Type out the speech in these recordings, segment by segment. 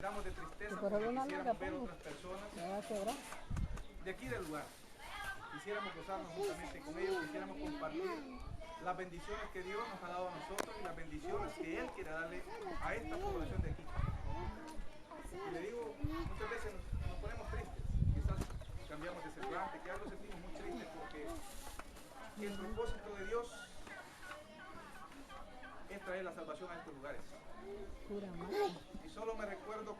Damos de tristeza porque quisiéramos ver otras personas de aquí del lugar. Quisiéramos gozarnos juntamente con ellos, quisiéramos compartir las bendiciones que Dios nos ha dado a nosotros y las bendiciones que Él quiere darle a esta población de aquí. Y le digo, muchas veces nos ponemos tristes, quizás cambiamos de semblante, que algo sentimos muy tristes porque el propósito de Dios es traer la salvación a estos lugares. Y solo me recuerdo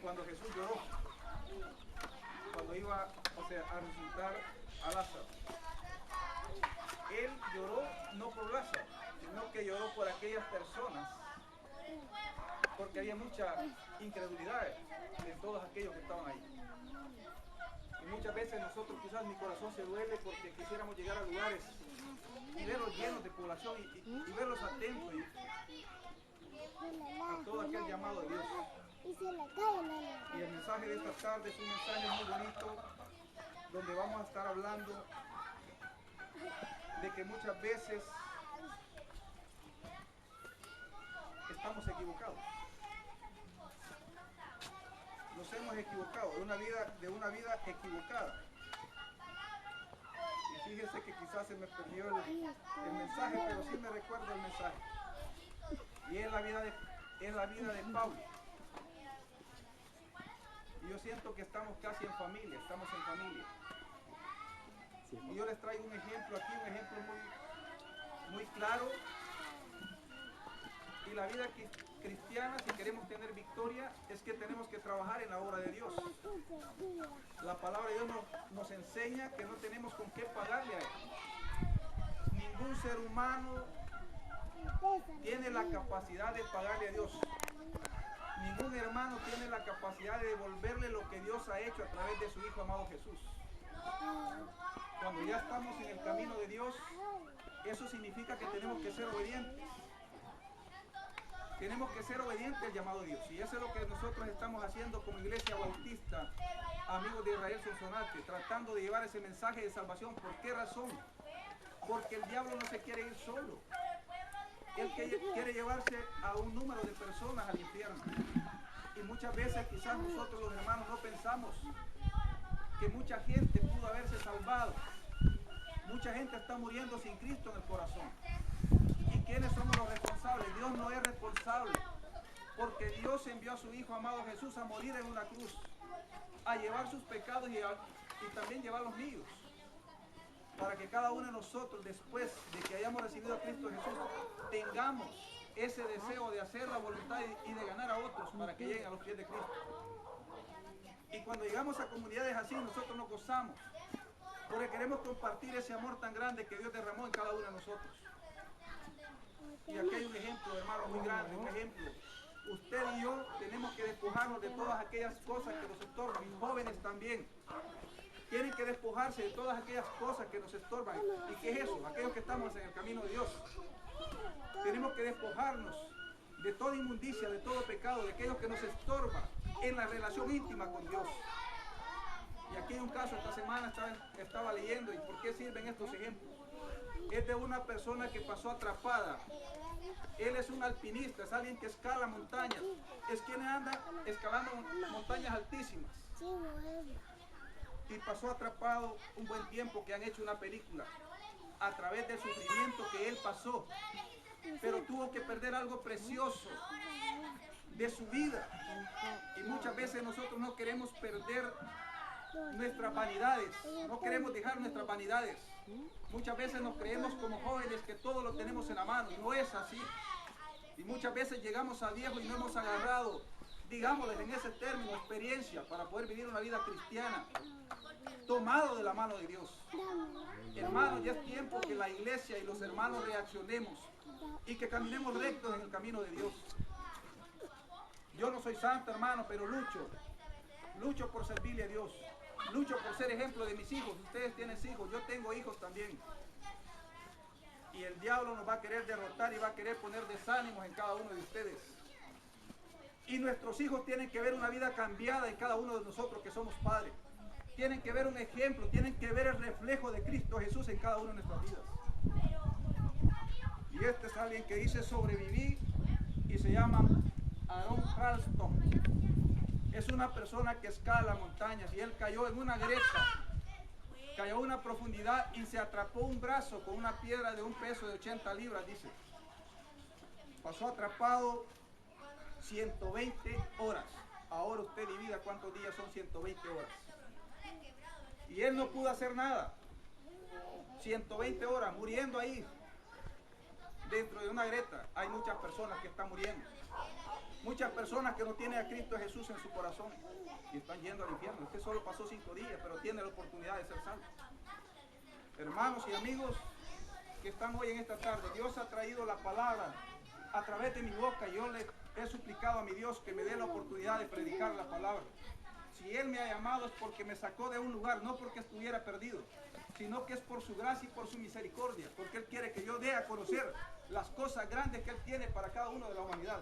cuando Jesús lloró, cuando iba a resucitar a Lázaro. Él lloró no por Lázaro, sino que lloró por aquellas personas, porque había mucha incredulidad en todos aquellos que estaban ahí. Y muchas veces nosotros quizás mi corazón se duele porque quisiéramos llegar a lugares y verlos llenos de población y verlos atentos a todo aquel llamado de Dios. Y el mensaje de esta tarde es un mensaje muy bonito donde vamos a estar hablando de que muchas veces estamos equivocados. Nos hemos equivocado de una vida equivocada. Y fíjese que quizás se me perdió el mensaje, pero sí me recuerdo el mensaje. Y es la vida de Pablo. Y yo siento que estamos casi en familia, estamos en familia. Y yo les traigo un ejemplo aquí, un ejemplo muy claro. Y la vida cristiana, si queremos tener victoria, es que tenemos que trabajar en la obra de Dios. La palabra de Dios nos enseña que no tenemos con qué pagarle a Él. Ningún ser humano tiene la capacidad de pagarle a Dios. Ningún hermano tiene la capacidad de devolverle lo que Dios ha hecho a través de su Hijo amado Jesús. Cuando ya estamos en el camino de Dios, eso significa que tenemos que ser obedientes. Tenemos que ser obedientes al llamado de Dios. Y eso es lo que nosotros estamos haciendo como Iglesia Bautista, amigos de Israel Sonsonate, tratando de llevar ese mensaje de salvación. ¿Por qué razón? Porque el diablo no se quiere ir solo. Él quiere llevarse a un número de personas al infierno. Y muchas veces quizás nosotros los hermanos no pensamos que mucha gente pudo haberse salvado. Mucha gente está muriendo sin Cristo en el corazón. ¿Y quiénes somos los responsables? Dios no es responsable, porque Dios envió a su Hijo amado Jesús a morir en una cruz, a llevar sus pecados y también llevar los míos, para que cada uno de nosotros, después de que hayamos recibido a Cristo Jesús, tengamos ese deseo de hacer la voluntad y de ganar a otros para que lleguen a los pies de Cristo. Y cuando llegamos a comunidades así, nosotros nos gozamos, porque queremos compartir ese amor tan grande que Dios derramó en cada uno de nosotros. Y aquí hay un ejemplo, hermano, muy grande, un ejemplo. Usted y yo tenemos que despojarnos de todas aquellas cosas que nos estorban, y jóvenes también. Tienen que despojarse de todas aquellas cosas que nos estorban. ¿Y qué es eso? Aquellos que estamos en el camino de Dios. Tenemos que despojarnos de toda inmundicia, de todo pecado, de aquellos que nos estorban en la relación íntima con Dios. Y aquí hay un caso, esta semana estaba leyendo, ¿y por qué sirven estos ejemplos? Es de una persona que pasó atrapada. Él es un alpinista, es alguien que escala montañas. Es quien anda escalando montañas altísimas. Y pasó atrapado un buen tiempo, que han hecho una película a través del sufrimiento que él pasó. Pero tuvo que perder algo precioso de su vida. Y muchas veces nosotros no queremos perder nuestras vanidades, no queremos dejar nuestras vanidades. Muchas veces nos creemos como jóvenes que todo lo tenemos en la mano, y no es así. Y muchas veces llegamos a viejos y no hemos agarrado, digámosles en ese término, experiencia para poder vivir una vida cristiana, tomado de la mano de Dios. Hermanos, ya es tiempo que la iglesia y los hermanos reaccionemos y que caminemos rectos en el camino de Dios. Yo no soy santo, hermano, pero lucho por servirle a Dios. Lucho por ser ejemplo de mis hijos. Ustedes tienen hijos, yo tengo hijos también. Y el diablo nos va a querer derrotar y va a querer poner desánimos en cada uno de ustedes. Y nuestros hijos tienen que ver una vida cambiada en cada uno de nosotros que somos padres. Tienen que ver un ejemplo, tienen que ver el reflejo de Cristo Jesús en cada una de nuestras vidas. Y este es alguien que dice sobreviví y se llama Aaron Ralston. Es una persona que escala montañas y él cayó en una grieta, cayó a una profundidad y se atrapó un brazo con una piedra de un peso de 80 libras, dice. Pasó atrapado 120 horas. Ahora usted divida cuántos días son 120 horas. Y él no pudo hacer nada. 120 horas muriendo ahí, dentro de una grieta. Hay muchas personas que están muriendo. Muchas personas que no tienen a Cristo Jesús en su corazón y están yendo al infierno. Usted solo pasó 5 días, pero tiene la oportunidad de ser salvo. Hermanos y amigos que están hoy en esta tarde, Dios ha traído la palabra a través de mi boca. Yo le he suplicado a mi Dios que me dé la oportunidad de predicar la palabra. Si Él me ha llamado es porque me sacó de un lugar, no porque estuviera perdido, sino que es por su gracia y por su misericordia, porque Él quiere que yo dé a conocer las cosas grandes que Él tiene para cada uno de la humanidad.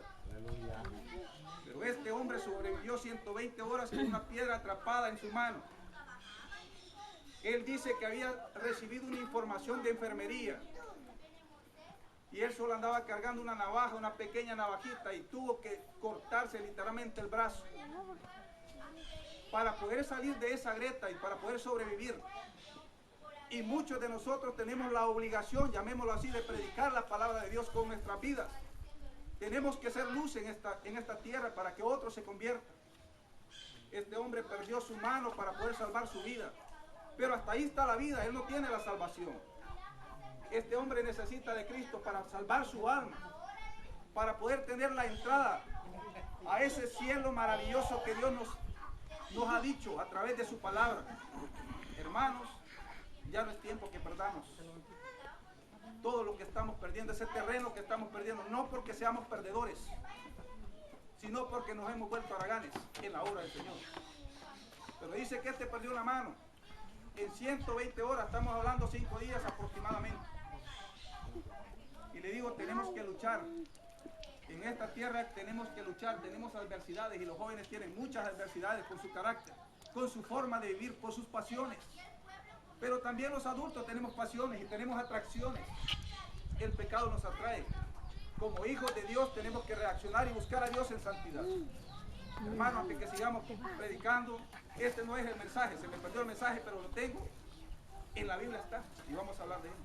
Pero este hombre sobrevivió 120 horas con una piedra atrapada en su mano. Él dice que había recibido una información de enfermería y él solo andaba cargando una navaja, una pequeña navajita, y tuvo que cortarse literalmente el brazo para poder salir de esa grieta y para poder sobrevivir. Y muchos de nosotros tenemos la obligación, llamémoslo así, de predicar la palabra de Dios con nuestras vidas. Tenemos que ser luz en esta tierra para que otros se conviertan. Este hombre perdió su mano para poder salvar su vida. Pero hasta ahí está la vida, él no tiene la salvación. Este hombre necesita de Cristo para salvar su alma, para poder tener la entrada a ese cielo maravilloso que Dios nos ha dicho a través de su palabra. Hermanos, ya no es tiempo que perdamos todo lo que estamos perdiendo, ese terreno que estamos perdiendo, no porque seamos perdedores, sino porque nos hemos vuelto haraganes en la obra del Señor. Pero dice que este perdió la mano en 120 horas, estamos hablando 5 días aproximadamente. Y le digo, tenemos que luchar. En esta tierra tenemos que luchar, tenemos adversidades y los jóvenes tienen muchas adversidades por su carácter, con su forma de vivir, por sus pasiones. Pero también los adultos tenemos pasiones y tenemos atracciones. El pecado nos atrae. Como hijos de Dios tenemos que reaccionar y buscar a Dios en santidad. Hermanos, antes que sigamos predicando, este no es el mensaje, se me perdió el mensaje, pero lo tengo. En la Biblia está y vamos a hablar de él.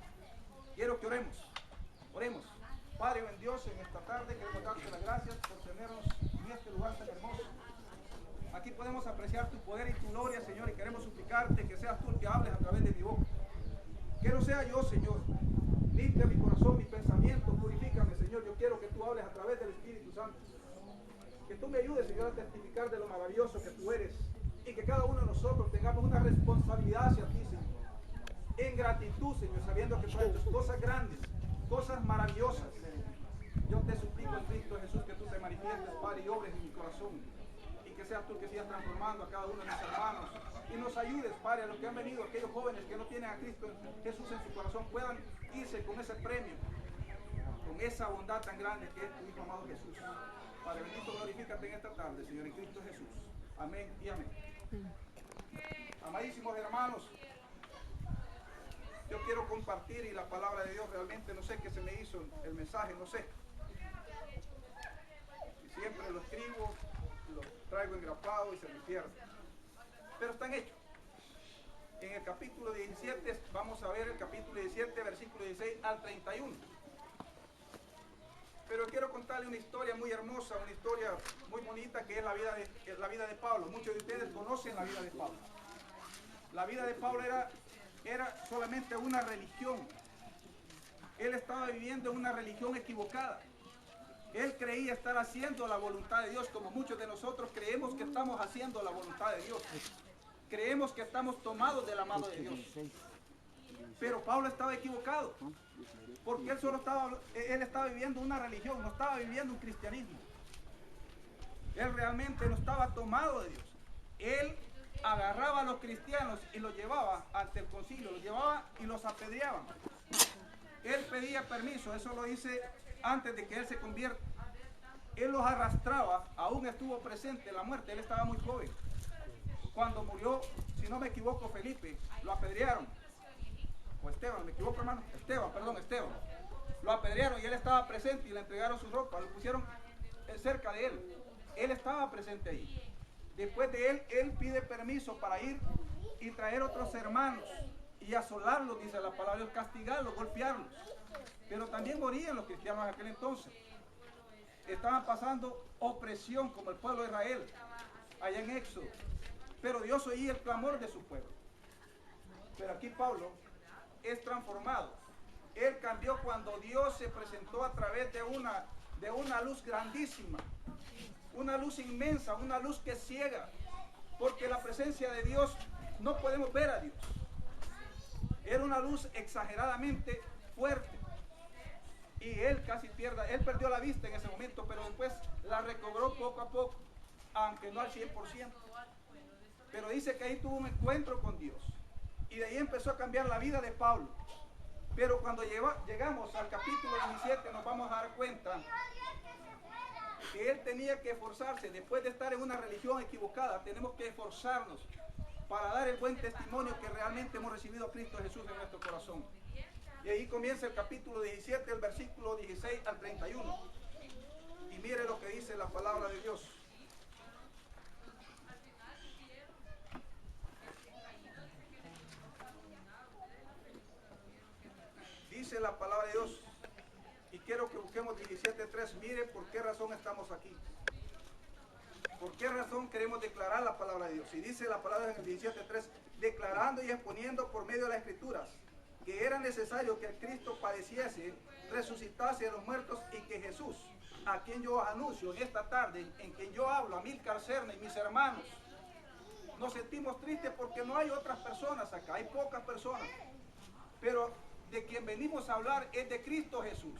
Quiero que oremos. Oremos. Padre, en Dios, en esta tarde queremos darte las gracias por tenernos en este lugar tan hermoso. Aquí podemos apreciar tu poder y tu gloria, Señor, y queremos suplicarte que seas tú el que hables a través de mi boca. Que no sea yo, Señor. Limpia mi corazón, mis pensamientos, purifícame, Señor. Yo quiero que tú hables a través del Espíritu Santo. Que tú me ayudes, Señor, a testificar de lo maravilloso que tú eres. Y que cada uno de nosotros tengamos una responsabilidad hacia ti, Señor. En gratitud, Señor, sabiendo que tú has hecho cosas grandes, cosas maravillosas. Yo te suplico en Cristo Jesús que tú te manifiestes, Padre, y obres en mi corazón. Y que seas tú que sigas transformando a cada uno de mis hermanos. Y nos ayudes, Padre, a los que han venido, aquellos jóvenes que no tienen a Cristo Jesús en su corazón, puedan irse con ese premio, con esa bondad tan grande que es tu Hijo amado Jesús. Padre bendito, glorifícate en esta tarde, Señor, en Cristo Jesús. Amén y amén. Amadísimos hermanos, yo quiero compartir y la palabra de Dios realmente no sé qué se me hizo el mensaje, no sé. Y siempre lo escribo, lo traigo engrapado y se me pierde. Pero están hechos. En el capítulo 17, vamos a ver el capítulo 17, versículo 16 al 31. Pero quiero contarle una historia muy hermosa, una historia muy bonita que es la vida de Pablo. Muchos de ustedes conocen la vida de Pablo. La vida de Pablo era solamente una religión. Él estaba viviendo una religión equivocada. Él creía estar haciendo la voluntad de Dios, como muchos de nosotros creemos que estamos haciendo la voluntad de Dios. Creemos que estamos tomados de la mano de Dios. Pero Pablo estaba equivocado, porque él estaba viviendo una religión, no estaba viviendo un cristianismo. Él realmente no estaba tomado de Dios. Él agarraba a los cristianos y los llevaba ante el concilio, los llevaba y los apedreaban. Él pedía permiso, eso lo dice antes de que él se convierta. Él los arrastraba, aún estuvo presente la muerte, él estaba muy joven. Cuando murió, si no me equivoco, Felipe, lo apedrearon. O Esteban, ¿me equivoco, hermano? Esteban. Lo apedrearon y él estaba presente y le entregaron su ropa, lo pusieron cerca de él. Él estaba presente ahí. Después de él pide permiso para ir y traer otros hermanos y asolarlos, dice la palabra, castigarlos, golpearlos. Pero también morían los cristianos en aquel entonces. Estaban pasando opresión como el pueblo de Israel, allá en Éxodo. Pero Dios oía el clamor de su pueblo. Pero aquí Pablo es transformado. Él cambió cuando Dios se presentó a través de una luz grandísima, una luz inmensa, una luz que ciega, porque la presencia de Dios no podemos ver a Dios. Era una luz exageradamente fuerte y él él perdió la vista en ese momento, pero después la recobró poco a poco, aunque no al 100%. Pero dice que ahí tuvo un encuentro con Dios y de ahí empezó a cambiar la vida de Pablo. Pero cuando llegamos al capítulo 17 nos vamos a dar cuenta que él tenía que esforzarse. Después de estar en una religión equivocada, tenemos que esforzarnos para dar el buen testimonio que realmente hemos recibido a Cristo Jesús en nuestro corazón. Y ahí comienza el capítulo 17, el versículo 16 al 31. Y mire lo que dice la palabra de Dios. Dice la palabra de Dios, y quiero que busquemos 17.3, mire por qué razón estamos aquí. ¿Por qué razón queremos declarar la palabra de Dios? Y dice la palabra en el 17.3, declarando y exponiendo por medio de las Escrituras que era necesario que el Cristo padeciese, resucitase de los muertos y que Jesús, a quien yo anuncio en esta tarde, en quien yo hablo, a Amílcar Cerna y mis hermanos, nos sentimos tristes porque no hay otras personas acá, hay pocas personas, pero de quien venimos a hablar es de Cristo Jesús.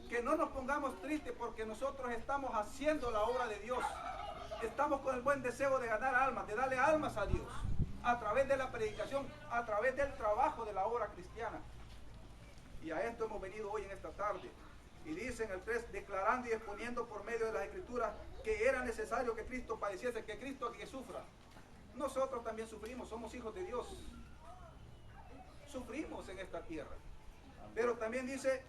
Que no nos pongamos tristes porque nosotros estamos haciendo la obra de Dios. Estamos con el buen deseo de ganar almas, de darle almas a Dios, a través de la predicación, a través del trabajo de la obra cristiana. Y a esto hemos venido hoy en esta tarde. Y dice en el 3, declarando y exponiendo por medio de las Escrituras que era necesario que Cristo padeciese, que Cristo que sufra. Nosotros también sufrimos, somos hijos de Dios. Sufrimos en esta tierra. Pero también dice,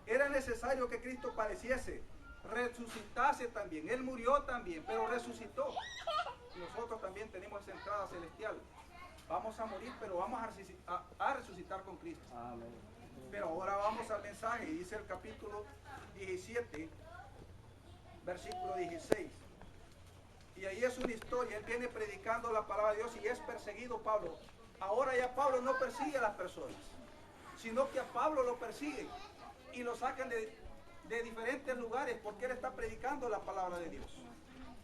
era necesario que Cristo padeciese, resucitase también. Él murió también, pero resucitó. Nosotros también tenemos esa entrada celestial. Vamos a morir, pero vamos a resucitar con Cristo. Amén. Pero ahora vamos al mensaje, y dice el capítulo 17, versículo 16. Y ahí es una historia, él viene predicando la palabra de Dios y es perseguido Pablo. Ahora ya Pablo no persigue a las personas, sino que a Pablo lo persiguen y lo sacan de diferentes lugares porque él está predicando la palabra de Dios.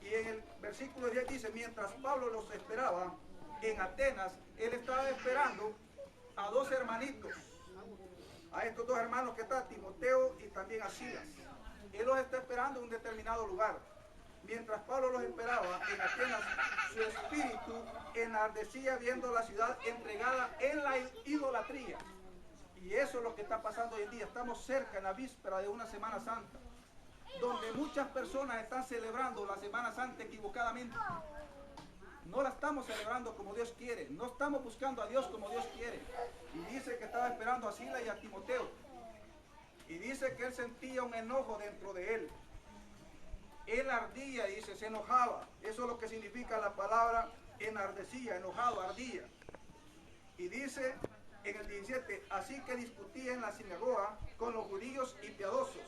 Y en el versículo 10 dice, mientras Pablo los esperaba en Atenas, él estaba esperando a dos hermanitos, a estos dos hermanos que están, Timoteo y también a Silas. Él los está esperando en un determinado lugar. Mientras Pablo los esperaba en Atenas, su espíritu enardecía viendo la ciudad entregada en la idolatría. Y eso es lo que está pasando hoy en día. Estamos cerca, en la víspera de una Semana Santa, donde muchas personas están celebrando la Semana Santa equivocadamente. No la estamos celebrando como Dios quiere. No estamos buscando a Dios como Dios quiere. Y dice que estaba esperando a Silas y a Timoteo. Y dice que él sentía un enojo dentro de él. Él ardía, dice, se enojaba. Eso es lo que significa la palabra enardecía, enojado, ardía. Y dice en el 17, así que discutía en la sinagoga con los judíos y piadosos,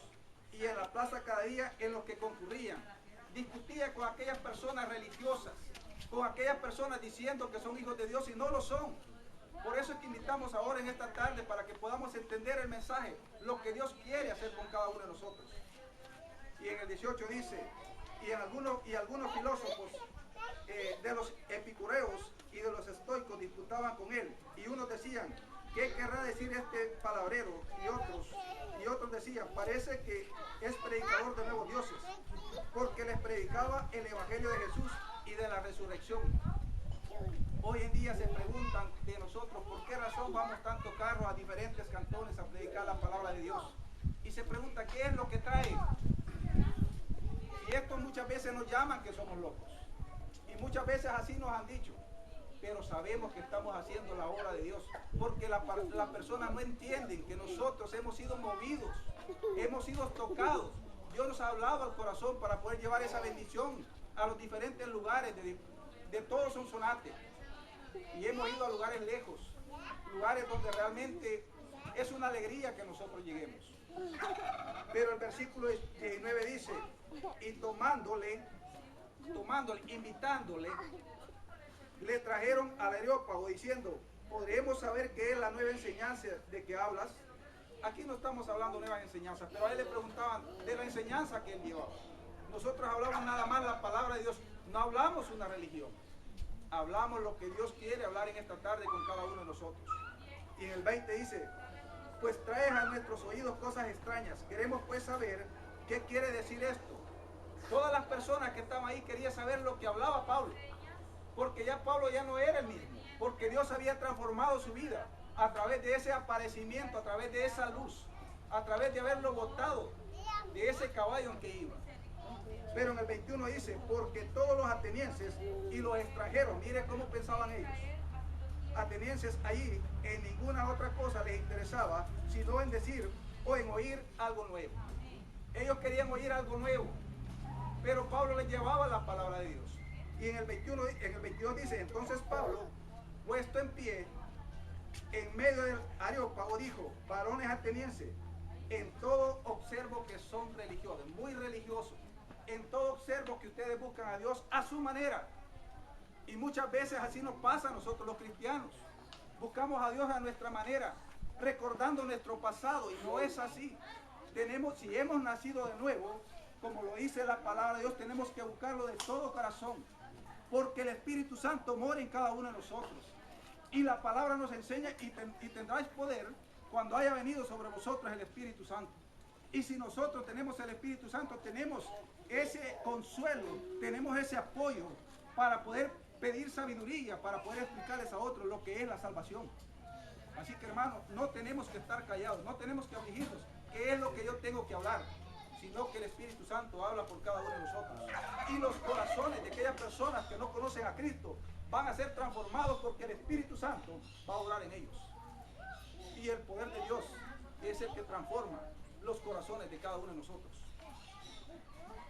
y en la plaza cada día en los que concurrían. Discutía con aquellas personas religiosas, con aquellas personas diciendo que son hijos de Dios y no lo son. Por eso es que invitamos ahora en esta tarde para que podamos entender el mensaje, lo que Dios quiere hacer con cada uno de nosotros. Y en el 18 dice, y algunos filósofos de los epicureos y de los estoicos disputaban con él, y unos decían, ¿qué querrá decir este palabrero? Y otros decían, parece que es predicador de nuevos dioses, porque les predicaba el evangelio de Jesús y de la resurrección. Hoy en día se preguntan de nosotros, ¿por qué razón vamos tanto carro a diferentes cantones a predicar la palabra de Dios? Y se pregunta, ¿qué es lo que trae? Y estos muchas veces nos llaman que somos locos. Y muchas veces así nos han dicho. Pero sabemos que estamos haciendo la obra de Dios. Porque las personas no entienden que nosotros hemos sido movidos, hemos sido tocados Dios nos ha hablado al corazón para poder llevar esa bendición a los diferentes lugares de todo Sonsonate. Y hemos ido a lugares lejos, lugares donde realmente es una alegría que nosotros lleguemos. Pero el versículo 19 dice, y tomándole, invitándole, le trajeron al Areópago diciendo, ¿podremos saber qué es la nueva enseñanza de que hablas? Aquí no estamos hablando de nuevas enseñanzas, pero a él le preguntaban de la enseñanza que él llevaba. Nosotros hablamos nada más la palabra de Dios, no hablamos una religión. Hablamos lo que Dios quiere hablar en esta tarde con cada uno de nosotros. Y en el 20 dice, pues traes a nuestros oídos cosas extrañas. Queremos pues saber qué quiere decir esto. Todas las personas que estaban ahí querían saber lo que hablaba Pablo. Porque ya Pablo ya no era el mismo. Porque Dios había transformado su vida a través de ese aparecimiento, a través de esa luz, a través de haberlo botado de ese caballo en que iba. Pero en el 21 dice, porque todos los atenienses y los extranjeros, mire cómo pensaban ellos, atenienses allí en ninguna otra cosa les interesaba, sino en decir o en oír algo nuevo. Ellos querían oír algo nuevo, pero Pablo les llevaba la palabra de Dios. Y en el 22 dice, entonces Pablo, puesto en pie, en medio del Areópago, dijo, varones atenienses, en todo observo que son religiosos, muy religiosos. En todo observo que ustedes buscan a Dios a su manera. Y muchas veces así nos pasa a nosotros los cristianos. Buscamos a Dios a nuestra manera, recordando nuestro pasado, y no es así. Si hemos nacido de nuevo, como lo dice la palabra de Dios, tenemos que buscarlo de todo corazón, porque el Espíritu Santo mora en cada uno de nosotros. Y la palabra nos enseña y tendráis poder cuando haya venido sobre vosotros el Espíritu Santo. Y si nosotros tenemos el Espíritu Santo, tenemos ese consuelo, tenemos ese apoyo para poder pedir sabiduría, para poder explicarles a otros lo que es la salvación. Así que hermanos, no tenemos que estar callados, no tenemos que afligirnos. ¿Qué es lo que yo tengo que hablar? Sino que el Espíritu Santo habla por cada uno de nosotros. Y los corazones de aquellas personas que no conocen a Cristo van a ser transformados porque el Espíritu Santo va a obrar en ellos. Y el poder de Dios es el que transforma los corazones de cada uno de nosotros.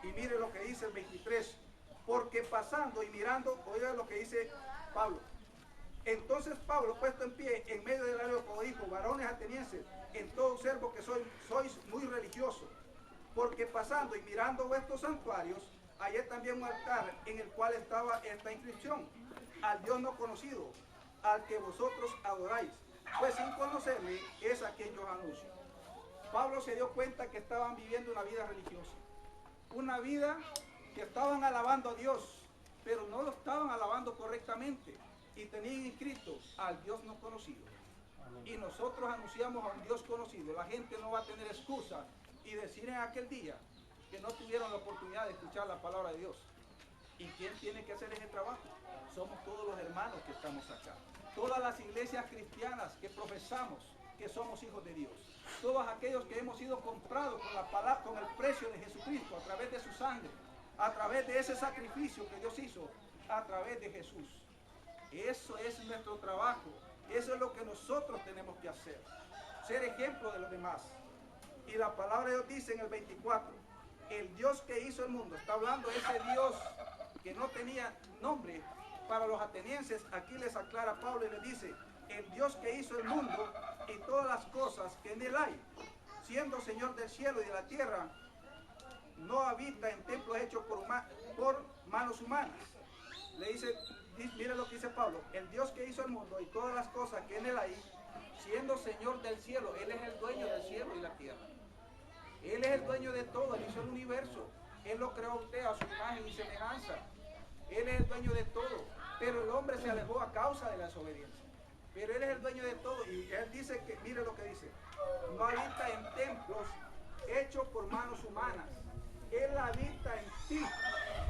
Y mire lo que dice el 23, porque pasando y mirando, oiga lo que dice Pablo. Entonces Pablo, puesto en pie en medio del Areópago, dijo, varones atenienses, en todo observo que sois muy religiosos, porque pasando y mirando vuestros santuarios, hallé también un altar en el cual estaba esta inscripción, al Dios no conocido, al que vosotros adoráis, pues sin conocerle es a quien yo anuncio. Pablo se dio cuenta que estaban viviendo una vida religiosa, una vida que estaban alabando a Dios, pero no lo estaban alabando correctamente y tenían inscrito al Dios no conocido. Y nosotros anunciamos a un Dios conocido. La gente no va a tener excusa y decir en aquel día que no tuvieron la oportunidad de escuchar la palabra de Dios. ¿Y quién tiene que hacer ese trabajo? Somos todos los hermanos que estamos acá. Todas las iglesias cristianas que profesamos que somos hijos de Dios. Todos aquellos que hemos sido comprados con la palabra, con el precio de Jesucristo, a través de su sangre, a través de ese sacrificio que Dios hizo, a través de Jesús. Eso es nuestro trabajo. Eso es lo que nosotros tenemos que hacer. Ser ejemplo de los demás. Y la palabra de Dios dice en el 24, el Dios que hizo el mundo, está hablando de ese Dios que no tenía nombre para los atenienses. Aquí les aclara Pablo y les dice, el Dios que hizo el mundo y todas las cosas que en él hay, siendo Señor del cielo y de la tierra, no habita en templos hechos por manos humanas. Le dice, mire lo que dice Pablo, el Dios que hizo el mundo y todas las cosas que en él hay, siendo Señor del cielo, Él es el dueño del cielo y la tierra. Él es el dueño de todo, Él hizo el universo. Él lo creó a usted a su imagen y semejanza. Él es el dueño de todo, pero el hombre se alejó a causa de la desobediencia. Pero Él es el dueño de todo y Él dice que, mire lo que dice, no habita en templos hechos por manos humanas. Él habita en ti.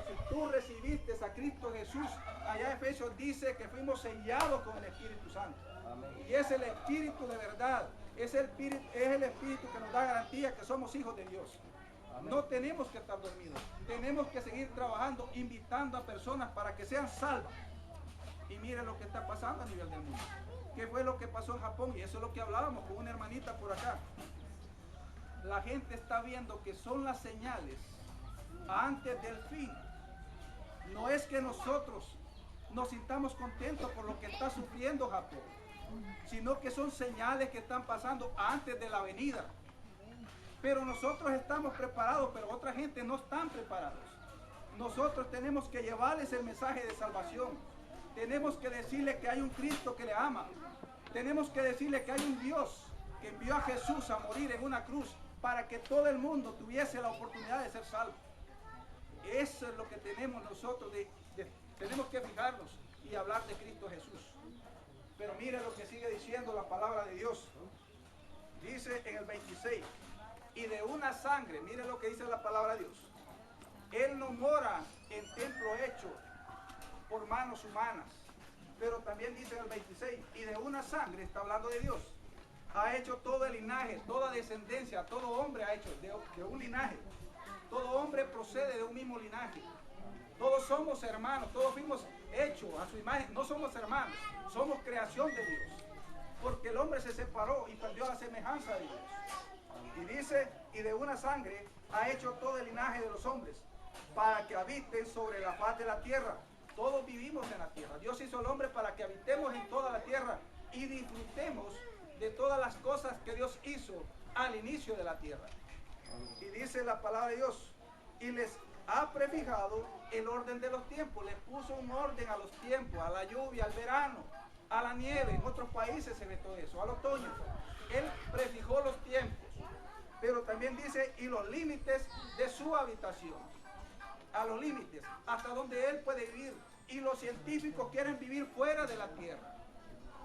Si tú recibiste a Cristo Jesús, allá en Efesios dice que fuimos sellados con el Espíritu Santo. Amén. Y es el Espíritu de verdad. Es el Espíritu que nos da garantía que somos hijos de Dios. Amén. No tenemos que estar dormidos. Tenemos que seguir trabajando, invitando a personas para que sean salvas. Y miren lo que está pasando a nivel del mundo. ¿Qué fue lo que pasó en Japón? Y eso es lo que hablábamos con una hermanita por acá. la gente está viendo que son las señales antes del fin. No es que nosotros nos sintamos contentos por lo que está sufriendo Japón, sino que son señales que están pasando antes de la venida. Pero nosotros estamos preparados, pero otra gente no están preparados. Nosotros tenemos que llevarles el mensaje de salvación. Tenemos que decirle que hay un Cristo que le ama. Tenemos que decirle que hay un Dios que envió a Jesús a morir en una cruz para que todo el mundo tuviese la oportunidad de ser salvo. Eso es lo que tenemos nosotros, tenemos que fijarnos y hablar de Cristo Jesús. Pero mire lo que sigue diciendo la palabra de Dios. Dice en el 26, y de una sangre, mire lo que dice la palabra de Dios. Él no mora en templo hecho por manos humanas. Pero también dice en el 26, y de una sangre, está hablando de Dios, ha hecho todo el linaje, toda descendencia, todo hombre ha hecho de un linaje. Todo hombre procede de un mismo linaje. Todos somos hermanos, todos fuimos hechos a su imagen. No somos hermanos, somos creación de Dios. Porque el hombre se separó y perdió la semejanza de Dios. Y dice, y de una sangre ha hecho todo el linaje de los hombres, para que habiten sobre la faz de la tierra. Todos vivimos en la tierra. Dios hizo al hombre para que habitemos en toda la tierra y disfrutemos de todas las cosas que Dios hizo al inicio de la tierra. Y dice la palabra de Dios, y les ha prefijado el orden de los tiempos. Les puso un orden a los tiempos, a la lluvia, al verano, a la nieve. En otros países se ve todo eso, al otoño. Él prefijó los tiempos. Pero también dice, y los límites de su habitación. A los límites, hasta donde él puede vivir. Y los científicos quieren vivir fuera de la tierra.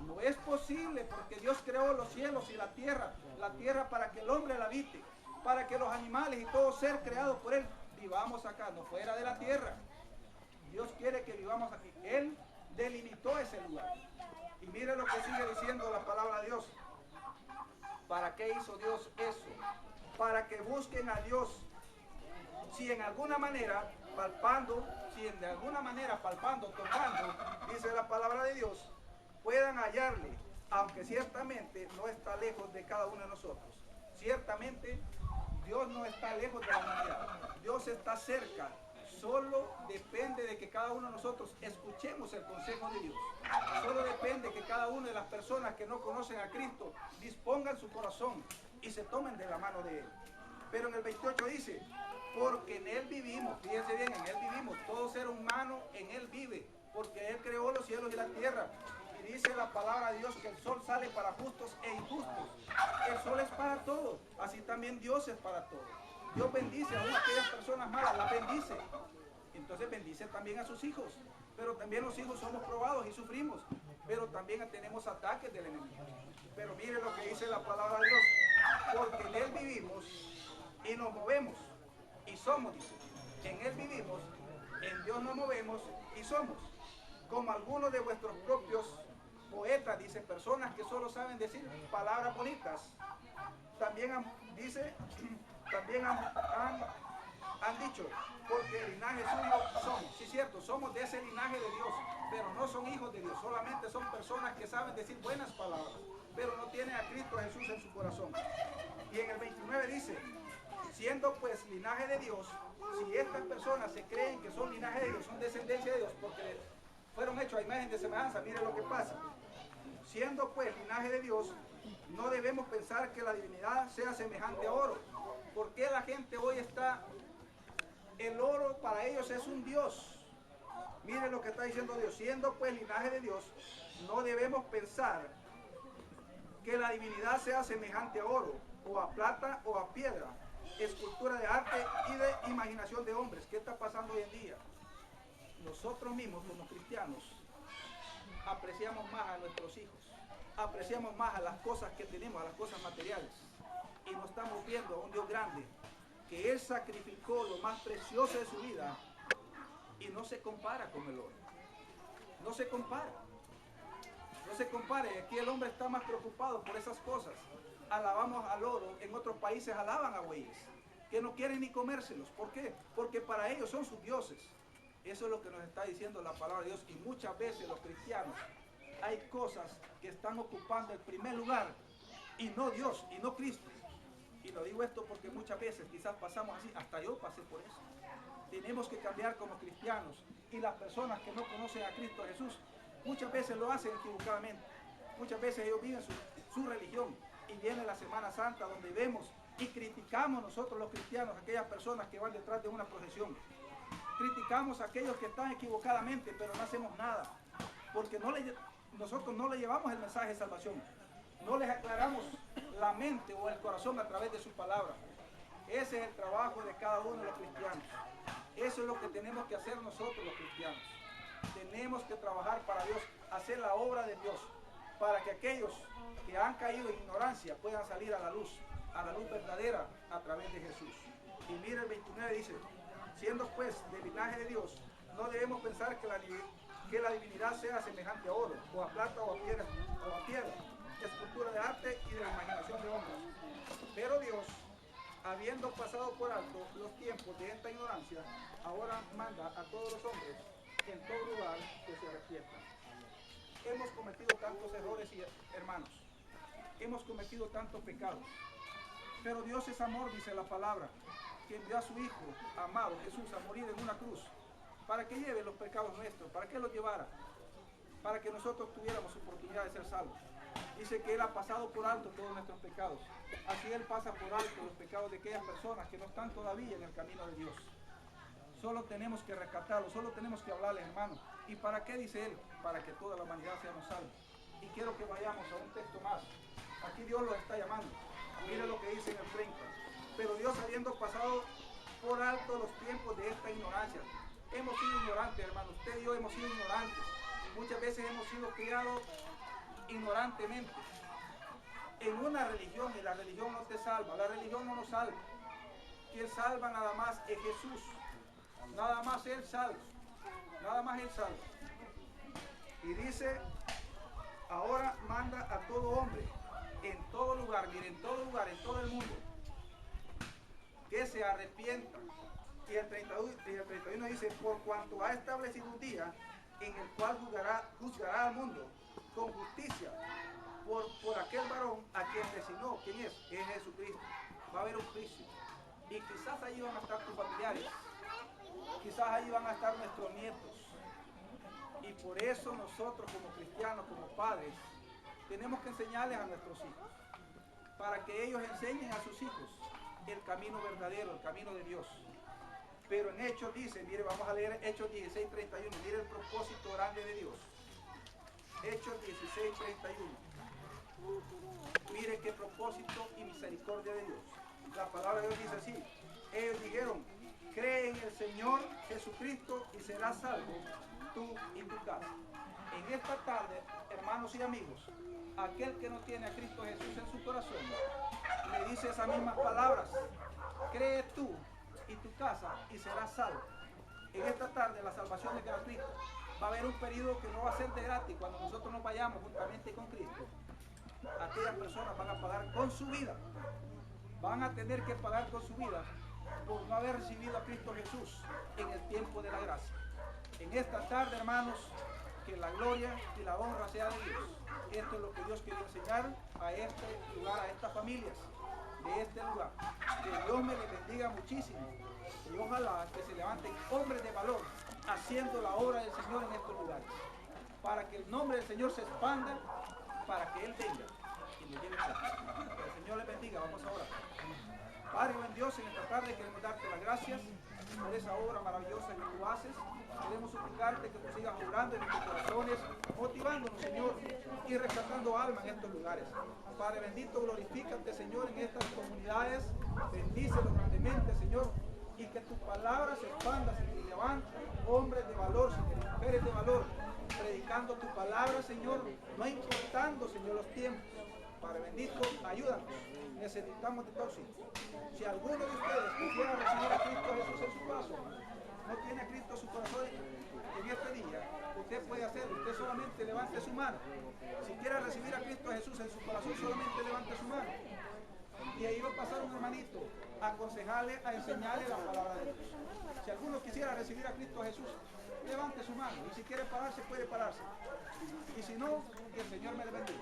No es posible, porque Dios creó los cielos y la tierra para que el hombre la habite, para que los animales y todo ser creado por él vivamos acá, no fuera de la tierra. Dios quiere que vivamos aquí. Él delimitó ese lugar. Y mire lo que sigue diciendo la palabra de Dios. ¿Para qué hizo Dios eso? Para que busquen a Dios. Si en alguna manera palpando, tocando, dice la palabra de Dios, puedan hallarle, aunque ciertamente no está lejos de cada uno de nosotros. Ciertamente Dios no está lejos de la humanidad. Dios está cerca. Solo depende de que cada uno de nosotros escuchemos el consejo de Dios. Solo depende que cada una de las personas que no conocen a Cristo dispongan su corazón y se tomen de la mano de Él. Pero en el 28 dice, porque en Él vivimos. Fíjense bien, en Él vivimos. Todo ser humano en Él vive, porque Él creó los cielos y la tierra. Y dice la palabra de Dios que el sol sale para justos e injustos. El sol es para todos, así también Dios es para todos. Dios bendice a aquellas personas malas, las bendice. Entonces bendice también a sus hijos. Pero también los hijos somos probados y sufrimos. Pero también tenemos ataques del enemigo. Pero mire lo que dice la palabra de Dios. Porque en Él vivimos y nos movemos y somos, dice. En Él vivimos, en Dios nos movemos y somos. Como algunos de vuestros propios poetas, dice, personas que solo saben decir palabras bonitas. También han dicho, porque el linaje suyo somos. Sí, cierto, somos de ese linaje de Dios, pero no son hijos de Dios, solamente son personas que saben decir buenas palabras, pero no tienen a Cristo Jesús en su corazón. Y en el 29 dice, siendo pues linaje de Dios, si estas personas se creen que son linaje de Dios, son descendencia de Dios, porque fueron hechos a imagen de semejanza, mire lo que pasa. Siendo pues linaje de Dios, no debemos pensar que la divinidad sea semejante a oro. ¿Por qué la gente hoy está? El oro para ellos es un Dios. Mire lo que está diciendo Dios. Siendo pues linaje de Dios, no debemos pensar que la divinidad sea semejante a oro, o a plata, o a piedra, escultura de arte y de imaginación de hombres. ¿Qué está pasando hoy en día? Nosotros mismos como cristianos apreciamos más a nuestros hijos, apreciamos más a las cosas que tenemos, a las cosas materiales, y no estamos viendo a un Dios grande que Él sacrificó lo más precioso de su vida y no se compara con el oro. No se compara. No se compara. Y aquí el hombre está más preocupado por esas cosas. Alabamos al oro, en otros países alaban a bueyes, que no quieren ni comérselos. ¿Por qué? Porque para ellos son sus dioses. Eso es lo que nos está diciendo la palabra de Dios. Y muchas veces los cristianos, hay cosas que están ocupando el primer lugar, y no Dios, y no Cristo. Y lo digo esto porque muchas veces quizás pasamos así, hasta yo pasé por eso. Tenemos que cambiar como cristianos. Y las personas que no conocen a Cristo Jesús, muchas veces lo hacen equivocadamente. Muchas veces ellos viven su religión. Y viene la Semana Santa donde vemos y criticamos nosotros los cristianos, aquellas personas que van detrás de una procesión. Criticamos a aquellos que están equivocadamente, pero no hacemos nada. Porque nosotros no le llevamos el mensaje de salvación. No les aclaramos la mente o el corazón a través de su palabra. Ese es el trabajo de cada uno de los cristianos. Eso es lo que tenemos que hacer nosotros los cristianos. Tenemos que trabajar para Dios, hacer la obra de Dios, para que aquellos que han caído en ignorancia puedan salir a la luz verdadera a través de Jesús. Y mira el 29 dice, siendo pues del linaje de Dios, no debemos pensar que la divinidad sea semejante a oro, o a plata, o a piedra, escultura de arte y de la imaginación de hombres. Pero Dios, habiendo pasado por alto los tiempos de esta ignorancia, ahora manda a todos los hombres en todo lugar que se arrepientan. Hemos cometido tantos errores, hermanos. Hemos cometido tantos pecados. Pero Dios es amor, dice la palabra, que envió a su Hijo amado Jesús a morir en una cruz para que lleve los pecados nuestros. ¿Para qué los llevara? Para que nosotros tuviéramos oportunidad de ser salvos. Dice que Él ha pasado por alto todos nuestros pecados. Así Él pasa por alto los pecados de aquellas personas que no están todavía en el camino de Dios. Solo tenemos que rescatarlos, solo tenemos que hablarles, hermanos. ¿Y para qué dice Él? Para que toda la humanidad seamos salvos. Y quiero que vayamos a un texto más. Aquí Dios los está llamando. Mire lo que dice en el 30. Pero Dios, habiendo pasado por alto los tiempos de esta ignorancia. Hemos sido ignorantes, hermanos. Usted y yo hemos sido ignorantes. Muchas veces hemos sido criados ignorantemente en una religión, y la religión no te salva, la religión no nos salva. Quien salva nada más es Jesús, nada más Él salva, nada más Él salva. Y dice, ahora manda a todo hombre, en todo lugar, miren, en todo lugar, en todo el mundo, que se arrepienta. Y el 31 dice, por cuanto ha establecido un día en el cual juzgará al mundo con justicia por aquel varón a quien designó. ¿Quién es? Es Jesucristo. Va a haber un juicio. Y quizás allí van a estar tus familiares. Quizás allí van a estar nuestros nietos. Y por eso nosotros como cristianos, como padres, tenemos que enseñarles a nuestros hijos. Para que ellos enseñen a sus hijos el camino verdadero, el camino de Dios. Pero en Hechos dice, mire, vamos a leer Hechos 16:31. Mire el propósito grande de Dios. Hechos 16:31. Mire qué propósito y misericordia de Dios. La palabra de Dios dice así. Ellos dijeron, cree en el Señor Jesucristo y serás salvo tú y tu casa. En esta tarde, hermanos y amigos, aquel que no tiene a Cristo Jesús en su corazón, le dice esas mismas palabras. Cree tú y tu casa y serás salvo. En esta tarde la salvación es gratuita. Va a haber un periodo que no va a ser de gratis cuando nosotros nos vayamos juntamente con Cristo. Aquellas personas van a pagar con su vida. Van a tener que pagar con su vida por no haber recibido a Cristo Jesús en el tiempo de la gracia. En esta tarde, hermanos, que la gloria y la honra sea de Dios. Esto es lo que Dios quiere enseñar a este lugar, a estas familias de este lugar. Que Dios me les bendiga muchísimo y ojalá que se levanten hombres de valor haciendo la obra del Señor en estos lugares, para que el nombre del Señor se expanda, para que Él venga y nos lleve a que el Señor les bendiga. Vamos a orar. Padre buen Dios, en esta tarde queremos darte las gracias por esa obra maravillosa que tú haces. Queremos suplicarte que tú sigas obrando en nuestros corazones, motivándonos, Señor, y rescatando almas en estos lugares. Padre bendito, glorifícate, Señor, en estas comunidades. Bendícelos grandemente, Señor, y que tu palabra se expanda, Señor, y levanta hombres de valor, Señor, mujeres de valor, predicando tu palabra, Señor, no importando, Señor, los tiempos. Padre bendito, ayúdanos. Necesitamos de todos. Si alguno de ustedes quisiera recibir a Cristo Jesús en su corazón, no tiene a Cristo en su corazón en este día, usted puede hacerlo. Usted solamente levante su mano. Si quiere recibir a Cristo Jesús en su corazón, solamente levante su mano. Y ahí va a pasar un hermanito a aconsejarle, a enseñarle la palabra de Dios. Si alguno quisiera recibir a Cristo Jesús, levante su mano. Y si quiere pararse, puede pararse. Y si no, que el Señor me le bendiga.